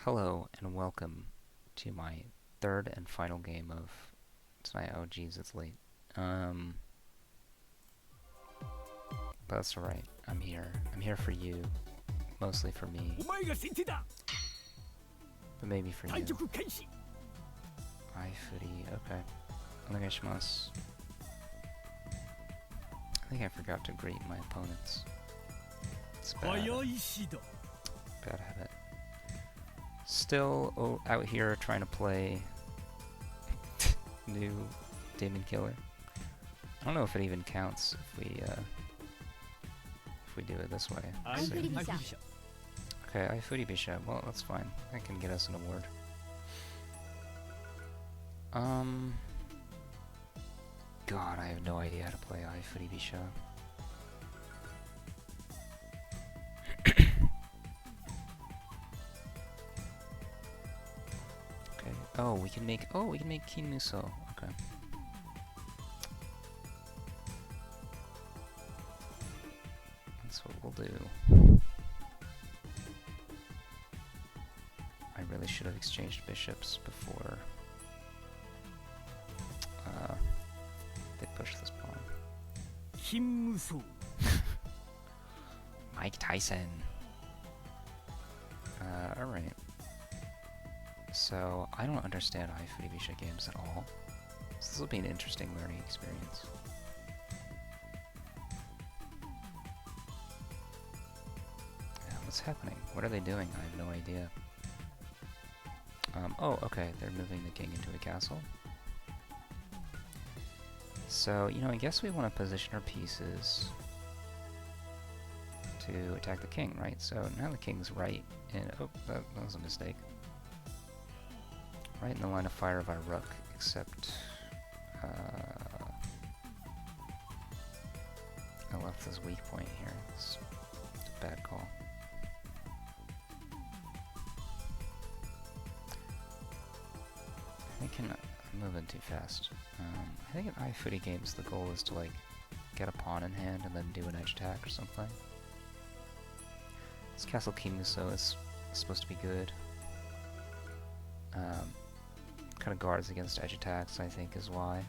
Hello and welcome to my third and final game of tonight. Oh geez, it's late. Um, but that's alright. I'm here. I'm here for you. Mostly for me. But maybe for you. Aifuri, okay. Onegaishimasu. I think I forgot to greet my opponents. It's bad. Bad habit. Still out here trying to play new Demon Killer. I don't know if it even counts if we do it this way. Okay, Aifuri Bishop. Well, that's fine. That can get us an award. God, I have no idea how to play Aifuri Bishop. Okay. Oh, we can make Kin Muso. Okay. That's what we'll do. I really should have exchanged bishops before they push this pawn. Mike Tyson. Alright. So, I don't understand Aifuri Bishop games at all. So this will be an interesting learning experience. Yeah, what's happening? What are they doing? I have no idea. Oh, okay, they're moving the king into a castle. So, you know, I guess we want to position our pieces to attack the king, right? So now the king's right in... Oh, that was a mistake. Right in the line of fire of our rook, except... I left this weak point here. It's a bad call. I think I'm moving too fast. I think in Aifuri games the goal is to like get a pawn in hand and then do an edge attack or something. This castle Kimuso is supposed to be good. Kind of guards against edge attacks, I think, is why.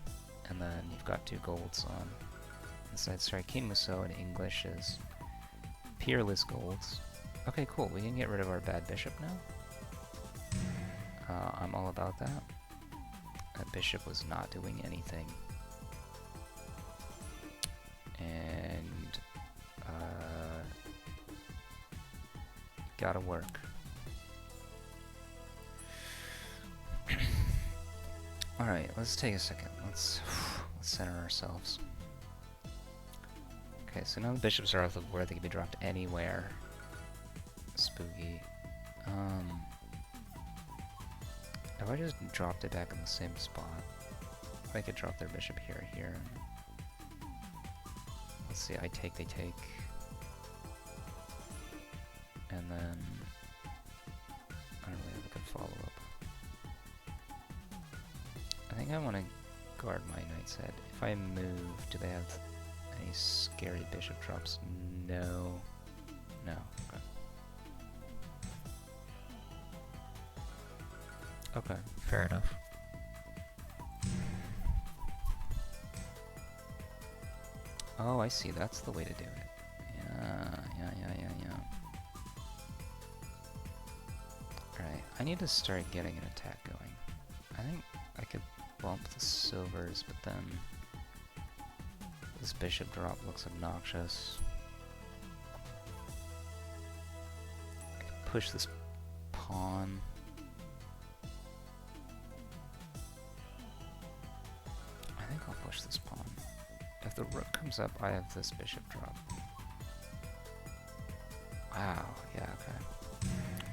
And then you've got two golds on inside. Sorry, Kimuso in English is peerless golds. Okay, cool. We can get rid of our bad bishop now. I'm all about that. That bishop was not doing anything. And gotta work. Alright, let's take a second. Let's center ourselves. Okay, so now the bishops are off of where they can be dropped anywhere. Spooky. If I just dropped it back in the same spot, I could drop their bishop here. Let's see, I take, they take. And then I don't really have a good follow-up. I think I want to guard my knight's head. If I move, do they have any scary bishop drops? No. No. Okay. Okay, fair enough. Oh, I see. That's the way to do it. Yeah. Alright, I need to start getting an attack going. I think I could bump the silvers, but then this bishop drop looks obnoxious. I could push this pawn. I think I'll push this pawn. If the rook comes up, I have this bishop drop. Wow, yeah, okay.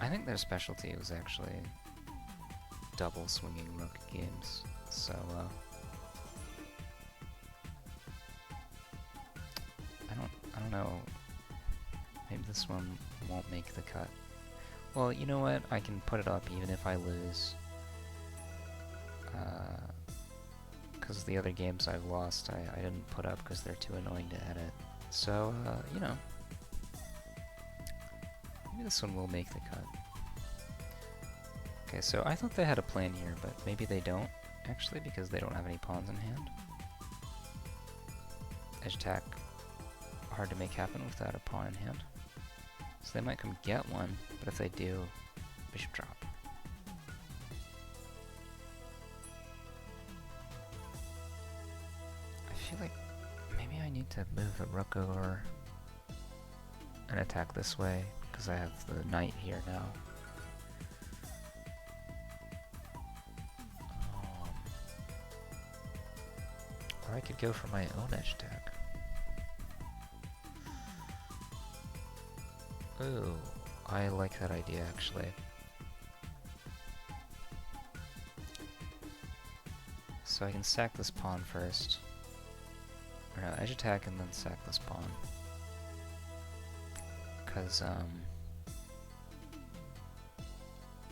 I think their specialty was actually double swinging rook games, so I don't know. Maybe this one won't make the cut. Well, you know what? I can put it up even if I lose. Because the other games I've lost, I didn't put up because they're too annoying to edit. So, you know. Maybe this one will make the cut. Okay, so I thought they had a plan here, but maybe they don't, actually, because they don't have any pawns in hand. Edge attack, hard to make happen without a pawn in hand. So they might come get one, but if they do, bishop drop. I feel like maybe I need to move the rook over and attack this way, because I have the knight here now. Or I could go for my own edge attack. Ooh, I like that idea actually. So I can sack this pawn first. Or no, edge attack and then sack this pawn. Because,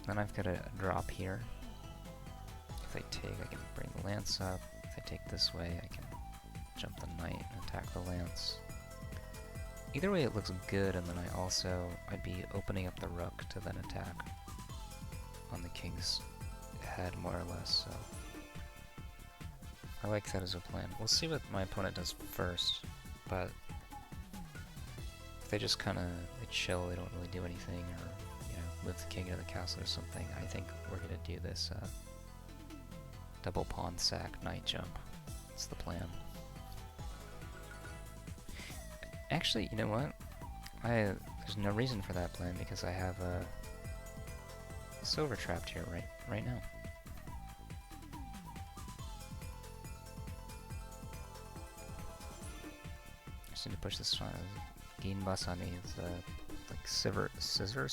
then I've got a drop here. If I take, I can bring the lance up. If I take this way, I can jump the knight and attack the lance. Either way it looks good, and then I'd be opening up the rook to then attack on the king's head, more or less, so I like that as a plan. We'll see what my opponent does first, but if they just kinda chill, they don't really do anything, or, you know, move the king into the castle or something, I think we're gonna do this, double pawn sack, knight jump. That's the plan. Actually, you know what? There's no reason for that plan because I have a silver trapped here right now. Just need to push this one. Gin Basami is like silver scissor.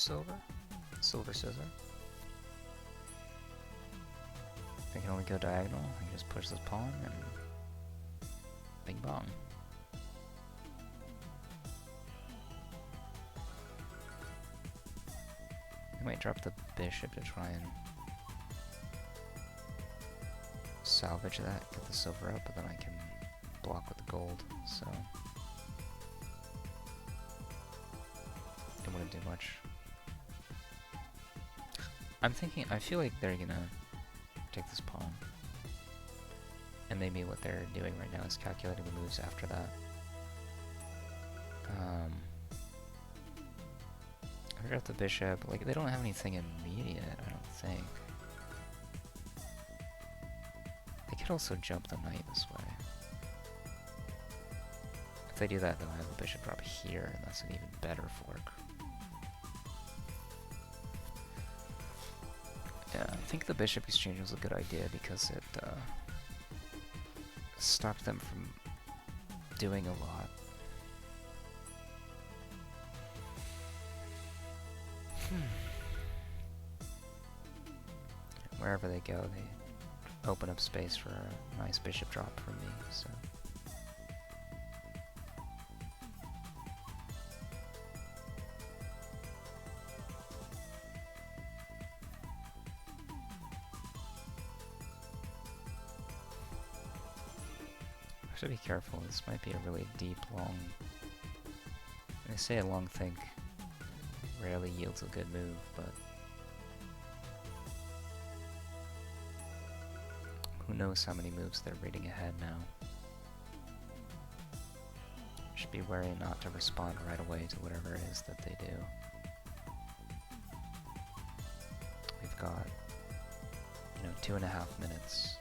I can only go diagonal. I can just push this pawn and bing bong. I might drop the bishop to try and salvage that, get the silver up, but then I can block with the gold, so it wouldn't do much. I feel like they're gonna take this pawn. And maybe what they're doing right now is calculating the moves after that. I got the bishop. Like, they don't have anything immediate, I don't think. They could also jump the knight this way. If they do that, then I have a bishop drop here, and that's an even better fork. Yeah, I think the bishop exchange was a good idea because it stopped them from doing a lot. Wherever they go, they open up space for a nice bishop drop from me, so. I should be careful, this might be a really deep, long... They say a long think rarely yields a good move, but... who knows how many moves they're reading ahead now. Should be wary not to respond right away to whatever it is that they do. We've got, 2.5 minutes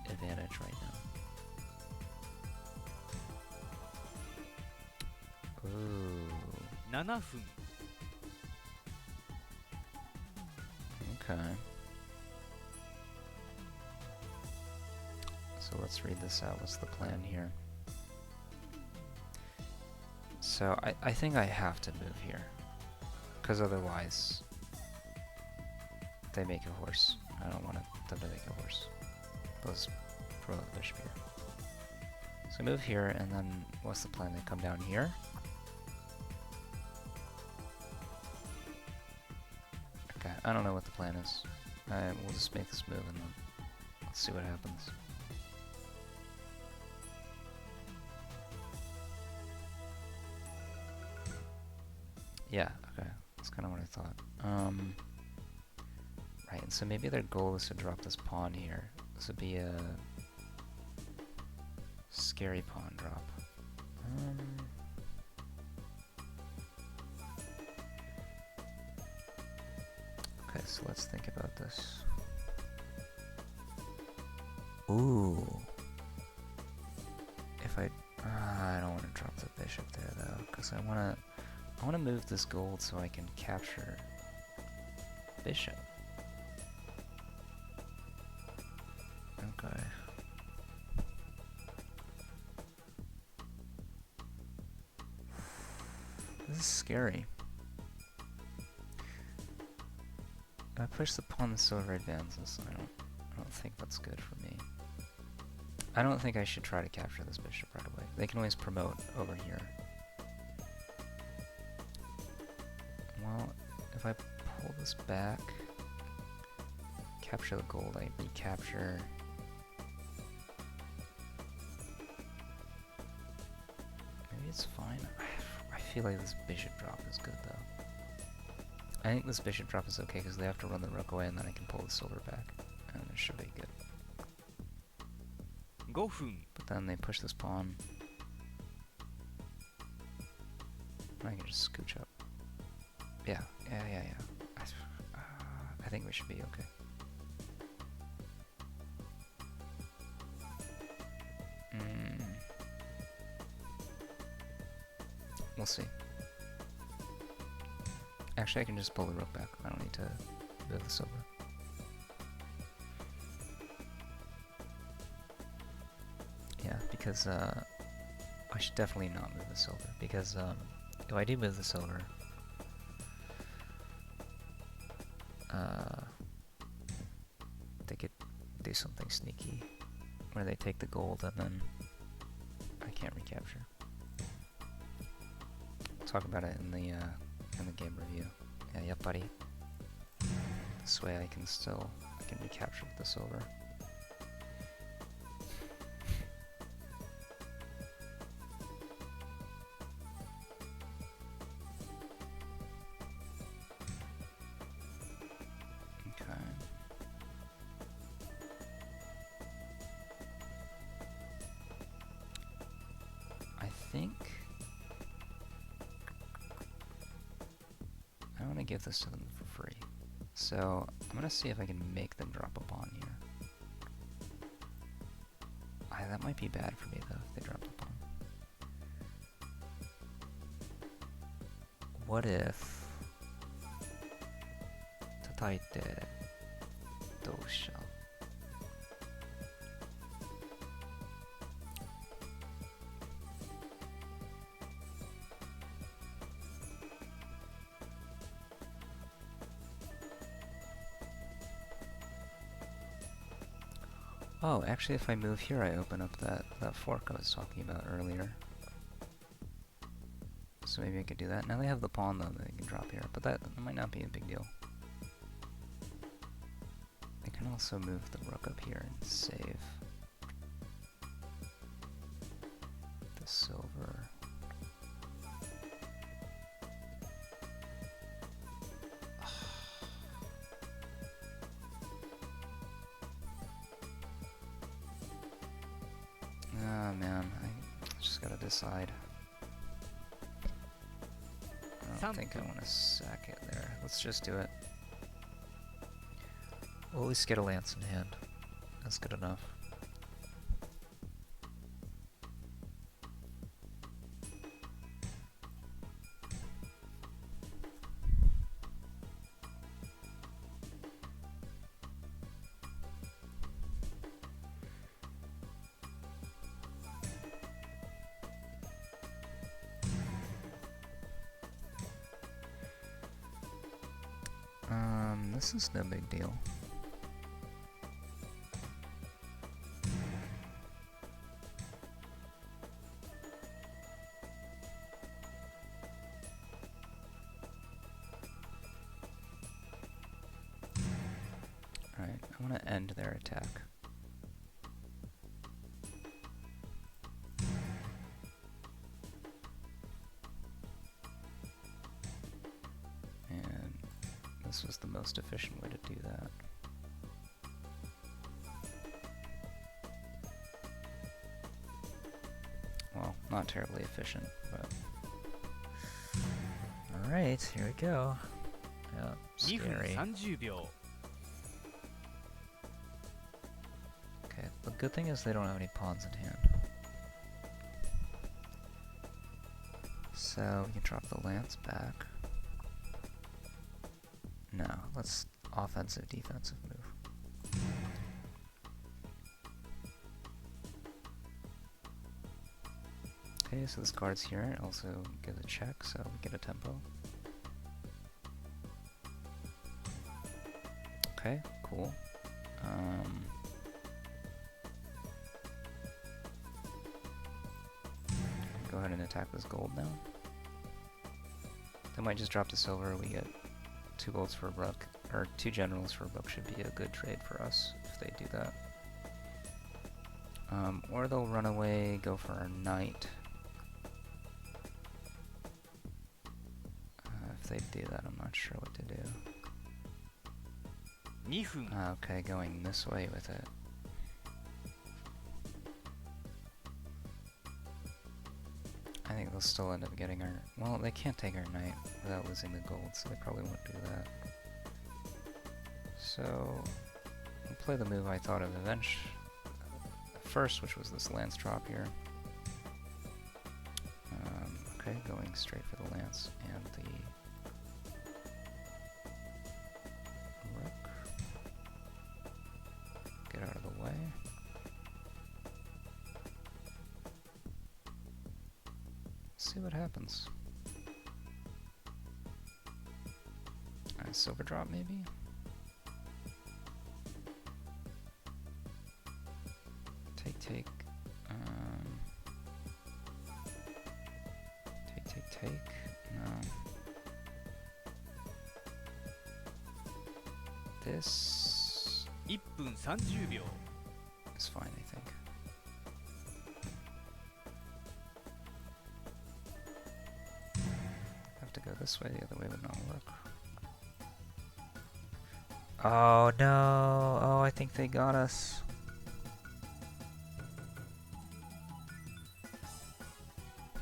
advantage right now. Ooh. 7分 Okay. So let's read this out. What's the plan here? So I think I have to move here, because otherwise they make a horse. I don't want them to make a horse. Let's throw the bishop here. So move here, and then what's the plan? They come down here. Okay, I don't know what the plan is. We'll just make this move and then let's see what happens. Yeah, okay. That's kind of what I thought. Right, and so maybe their goal is to drop this pawn here. This would be a scary pawn drop. Okay, so let's think about this. Ooh. If I don't want to drop the bishop there though, because I want to move this gold so I can capture bishop. Okay. This is scary. If I push the pawn, the silver advances. I don't think that's good for me. I don't think I should try to capture this bishop right away. They can always promote over here. Well, if I pull this back, capture the gold, I recapture. Maybe it's fine. I feel like this bishop drop is good though. I think this bishop drop is okay because they have to run the rook away and then I can pull the silver back. And it should be good. But then they push this pawn. I can just scooch up. Yeah. I think we should be okay. We'll see. Actually, I can just pull the rook back. I don't need to move the silver. Yeah, because I should definitely not move the silver, because if I do move the silver, they could do something sneaky, where they take the gold and then I can't recapture. We'll talk about it in the game review. Yeah, buddy. This way I can recapture with the silver. Give this to them for free. So I'm gonna see if I can make them drop a pawn here. That might be bad for me though if they drop the pawn. What if Tataite Dosha? Oh, actually if I move here I open up that fork I was talking about earlier. So maybe I could do that. Now they have the pawn though that they can drop here, but that might not be a big deal. I can also move the rook up here and save the silver. Oh man, I just gotta decide. I don't think I want to sack it there. Let's just do it. We'll at least get a lance in hand. That's good enough. This is no big deal. Alright, I want to end their attack. And this was the most efficient way to do that. not terribly efficient, but... Alright, here we go. Yeah, 2分 scary. 30秒 Okay, the good thing is they don't have any pawns in hand. So we can drop the lance back. No, let's offensive, defensive move. Okay, so this card's here. It also gives a check, so we get a tempo. Okay, cool. Go ahead and attack this gold now. They might just drop the silver. We get 2 golds for a rook, or 2 generals for a rook should be a good trade for us if they do that. Or they'll run away, go for a knight. If they do that, I'm not sure what to do. 2分 Okay, going this way with it. I think they'll still end up getting our... Well, they can't take our knight without losing the gold, so they probably won't do that. So, we'll play the move I thought of first, which was this lance drop here. Okay, going straight for the lance and the rook. Get out of the way. See what happens. Silver drop maybe? Take. Take. No. This 1分30秒 is fine, I think. Have to go this way, the other way would not work. Oh no! Oh, I think they got us.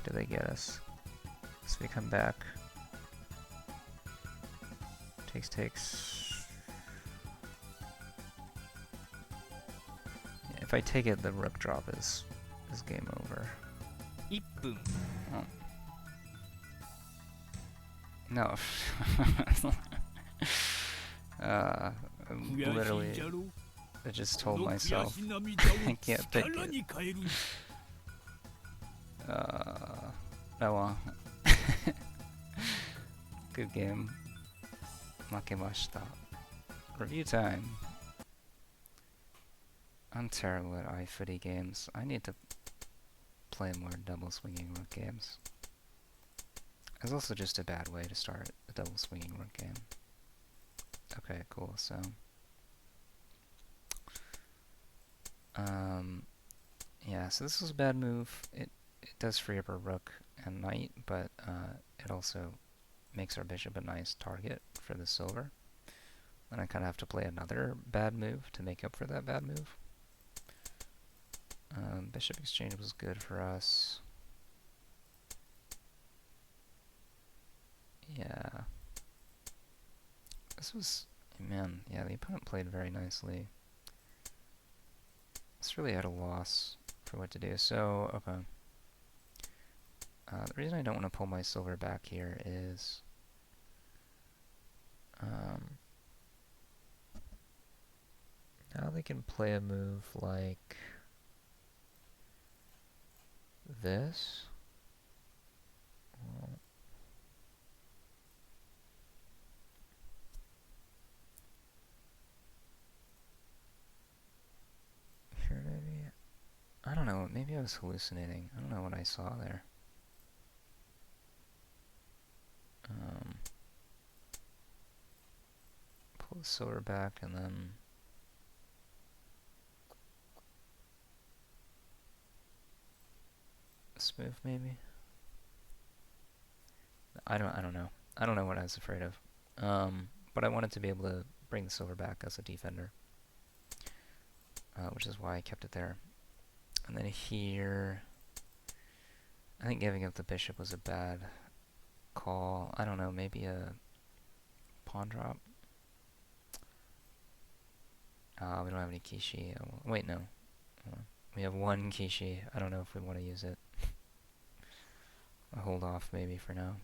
Do they get us? So we come back. Takes. Yeah, if I take it, the rook drop is game over. 1分 Oh. No. Literally, I just told myself I can't pick it. Oh well. Good game. Makemashita. Review time. I'm terrible at Aifuri games. I need to play more double swinging rook games. It's also just a bad way to start a double swinging rook game. Okay, cool, so... yeah, so this was a bad move. It does free up our rook and knight, but it also makes our bishop a nice target for the silver. And I kind of have to play another bad move to make up for that bad move. Bishop exchange was good for us. Yeah. This was... Man, yeah, the opponent played very nicely. It's really at a loss for what to do. So, okay. The reason I don't want to pull my silver back here is... now they can play a move like... this. Well, here maybe? I don't know, maybe I was hallucinating. I don't know what I saw there. Pull the silver back and then... this move maybe? I don't know. I don't know what I was afraid of. But I wanted to be able to bring the silver back as a defender. Which is why I kept it there. And then here... I think giving up the bishop was a bad call. I don't know, maybe a pawn drop? We don't have any kishi. Wait, no. We have one kishi. I don't know if we want to use it. I'll hold off maybe for now.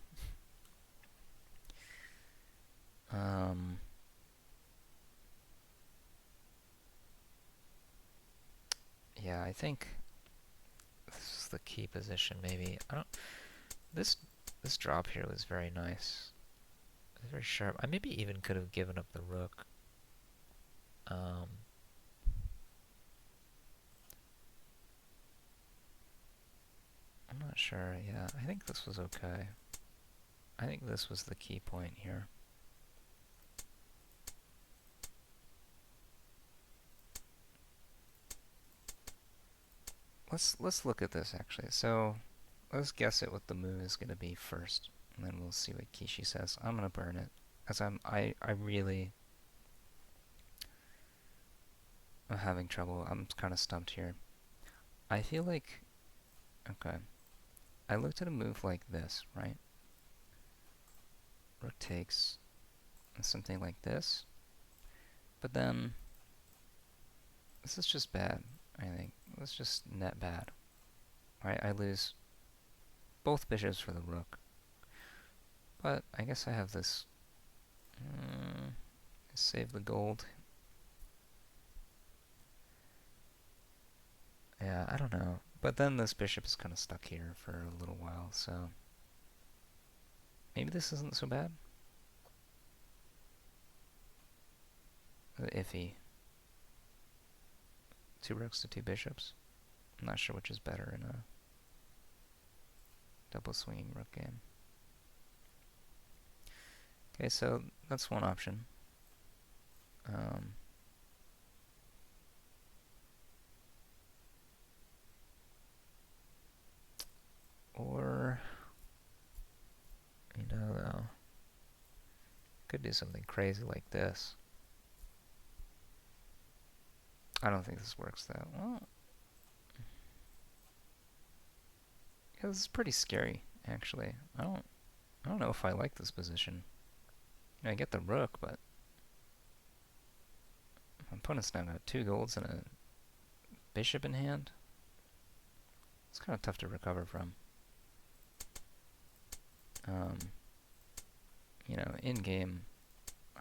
Yeah, I think this is the key position maybe. I don't this drop here was very nice. It was very sharp. I maybe even could have given up the rook. I'm not sure. Yeah, I think this was okay. I think this was the key point here. Let's look at this actually. So let's guess at what the move is going to be first, and then we'll see what Kishi says. I'm going to burn it, as I really am having trouble. I'm kind of stumped here. I feel like, okay, I looked at a move like this, right? Rook takes, and something like this, but then this is just bad. I think it's just net bad. Right, I lose both bishops for the rook. But I guess I have this. Save the gold. Yeah, I don't know. But then this bishop is kind of stuck here for a little while, so maybe this isn't so bad. Iffy. 2 rooks to 2 bishops. I'm not sure which is better in a double swinging rook game. Okay, so that's one option. Or, you know, could do something crazy like this. I don't think this works that well. Yeah, this is pretty scary, actually. I don't know if I like this position. I get the rook, but my opponent's now got 2 golds and a bishop in hand. It's kind of tough to recover from. You know, in game,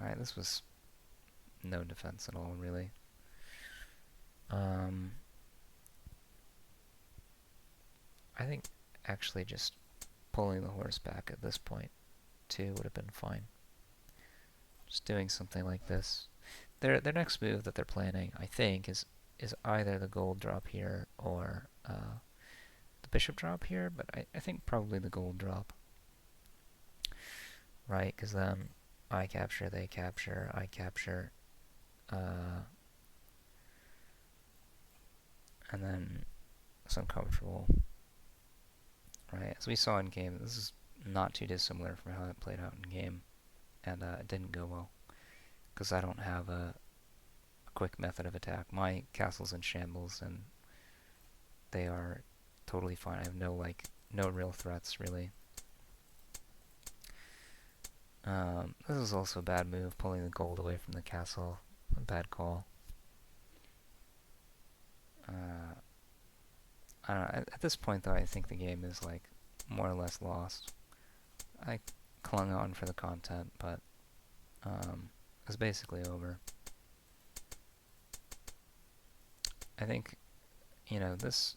alright, this was no defense at all, really. I think actually just pulling the horse back at this point, too, would have been fine. Just doing something like this. Their next move that they're planning, I think, is either the gold drop here or the bishop drop here, but I think probably the gold drop. Right, because then I capture, they capture, I capture, and then it's uncomfortable. Right, as we saw in game, this is not too dissimilar from how it played out in game, and it didn't go well, because I don't have a quick method of attack. My castle's in shambles, and they are totally fine. I have no real threats, really. This is also a bad move, pulling the gold away from the castle. A bad call. I don't know. At this point, though, I think the game is, like, more or less lost. I clung on for the content, but it's basically over. I think, you know, this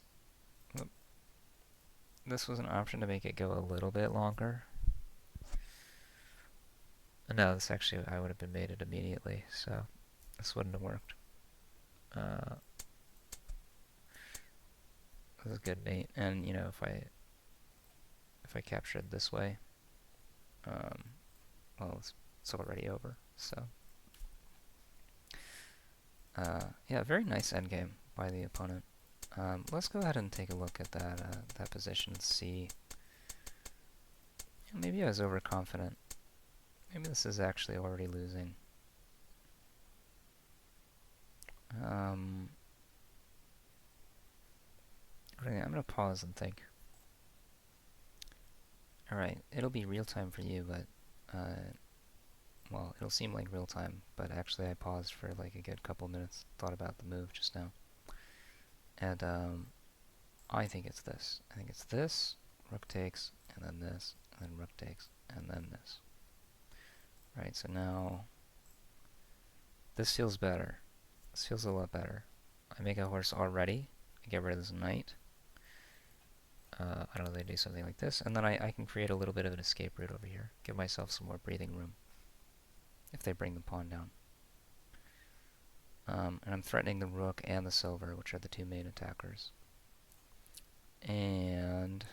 was an option to make it go a little bit longer. No, this actually, I would have been mated immediately, so this wouldn't have worked. This is good mate, and you know, if I capture it this way, well, it's already over. So, yeah, very nice endgame by the opponent. Let's go ahead and take a look at that position and see. Maybe I was overconfident. Maybe this is actually already losing. I'm gonna pause and think. Alright, it'll be real time for you, but, well, it'll seem like real time, but actually I paused for like a good couple minutes, thought about the move just now. And, I think it's this. I think it's this, rook takes, and then this, and then rook takes, and then this. Right, so now, this feels better. This feels a lot better. I make a horse already, I get rid of this knight. I don't know, they do something like this, and then I can create a little bit of an escape route over here. Give myself some more breathing room if they bring the pawn down. And I'm threatening the rook and the silver, which are the two main attackers. And...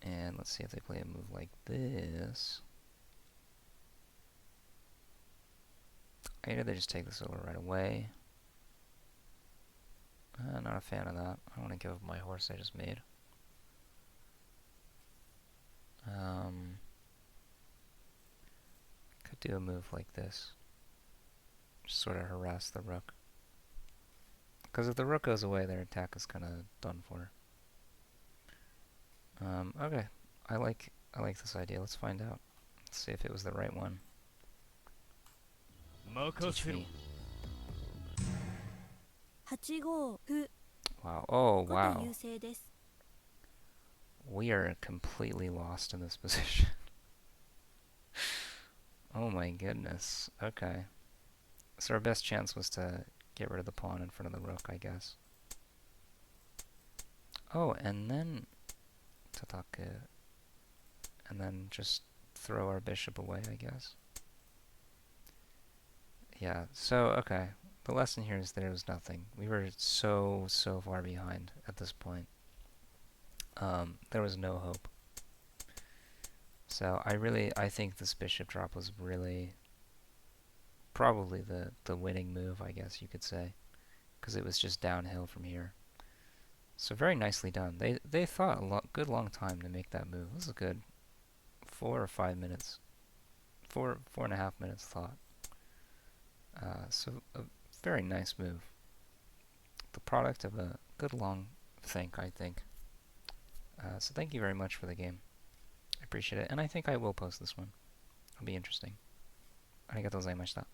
And let's see if they play a move like this. Either they just take the silver right away. Not a fan of that. I don't want to give up my horse I just made. Could do a move like this. Just sort of harass the rook. Because if the rook goes away, their attack is kind of done for. Okay. I like this idea. Let's find out. Let's see if it was the right one. Teach me. 8五歩 Wow. Oh, 後手 wow. 優勢です We are completely lost in this position. Oh my goodness. Okay. So our best chance was to get rid of the pawn in front of the rook, I guess. Oh, and then Tataku. And then just throw our bishop away, I guess. Yeah, so, okay. The lesson here is there was nothing. We were so far behind at this point. There was no hope. So I think this bishop drop was really probably the winning move, I guess you could say, because it was just downhill from here. So very nicely done. They thought a good long time to make that move. This is a good 4 or 5 minutes, 4.5 minutes thought. So a very nice move. The product of a good long think, I think. So thank you very much for the game. I appreciate it, and I think I will post this one. It'll be interesting. ありがとうございました。